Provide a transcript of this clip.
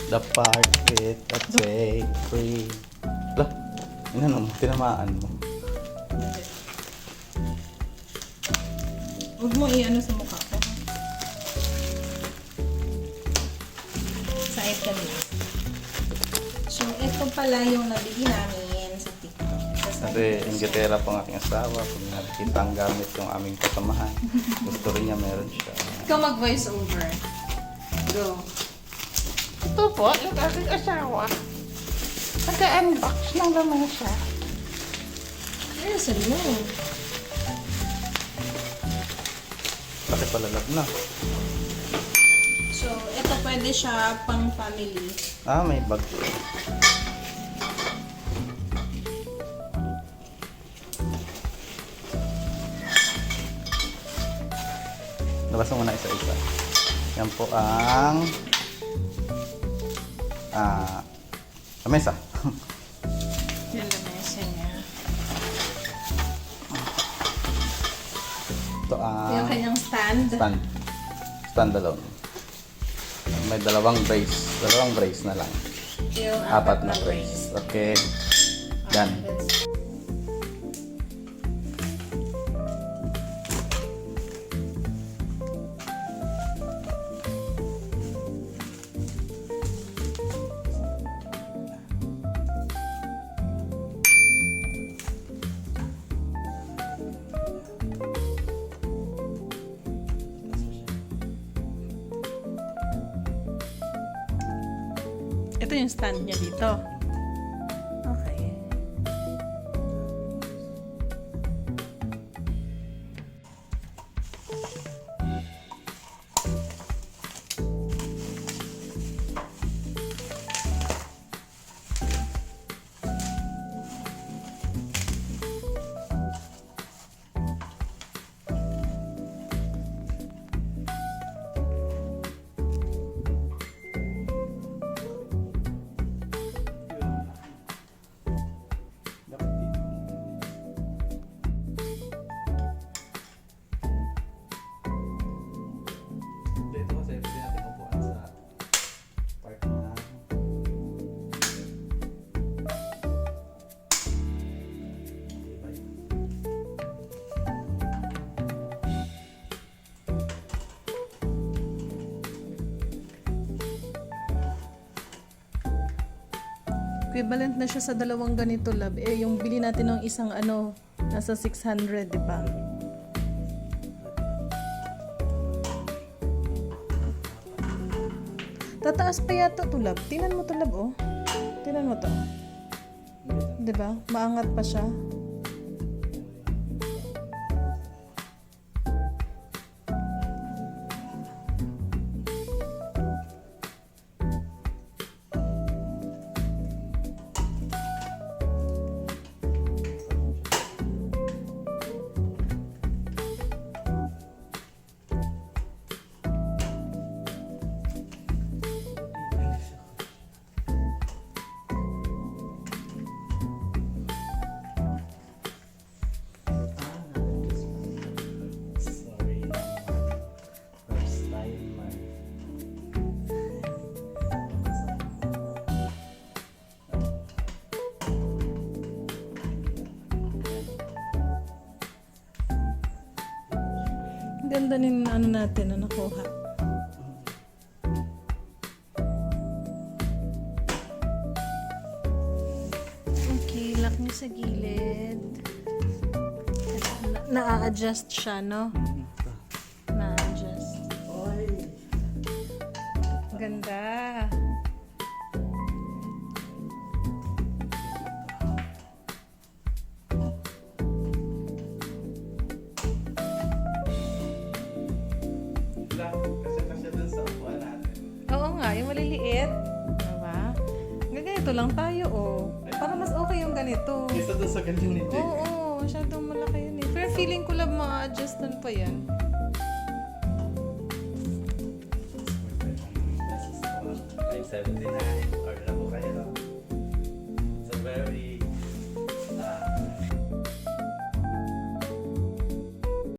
The part with a take free. Lah, inano mo, tinamaan mo. Huwag mo i-ano sa mukha ko. Side ka nila. So, ito pala yung nabili namin sa TikTok. Kasi inggitera po ng aking asawa. Kung nakikita ang gamit yung aming kasamahan. Gusto rin niya meron siya. Ikaw mag-voice over. Go. Ito po, yung aking asawa. Nag-unbox ng laman siya. Ayun, sa loob. Laki pala lab na. So, ito pwede siya pang family. Ah, may bag. Nabasa mo na isa-isa. Yan po ang lamesa. Yung lamesa niya. Ito ang Yung kanyang stand. standalone. May dalawang brace na lang. Yung Apat na brace. Okay. Done. Ito yung stand niya dito. Okay. Dito kasi pwede natin upuan sa part na Equivalent na siya sa dalawang ganito, lab. Eh, yung bili natin ng isang ano, nasa 600, di ba? Tataas pa yata to, lab. Tingnan mo to, lab, oh. Tingnan mo to. Di ba? Maangat pa siya. sorry first timer. Ang ganda nin ano natin na nakuha. Okay, lock niya sa gilid. Na-adjust siya, no? Na-adjust. Ganda. Kasi dun sa upuan natin. Oo nga, yung maliliit. Diba? Ganito lang tayo, oh. Para mas okay yung ganito. Isa dun sa ganyan ni Jake. Oo, masyadong malaki yun eh. Pero feeling ko lang ma-adjustan pa yan. 579 or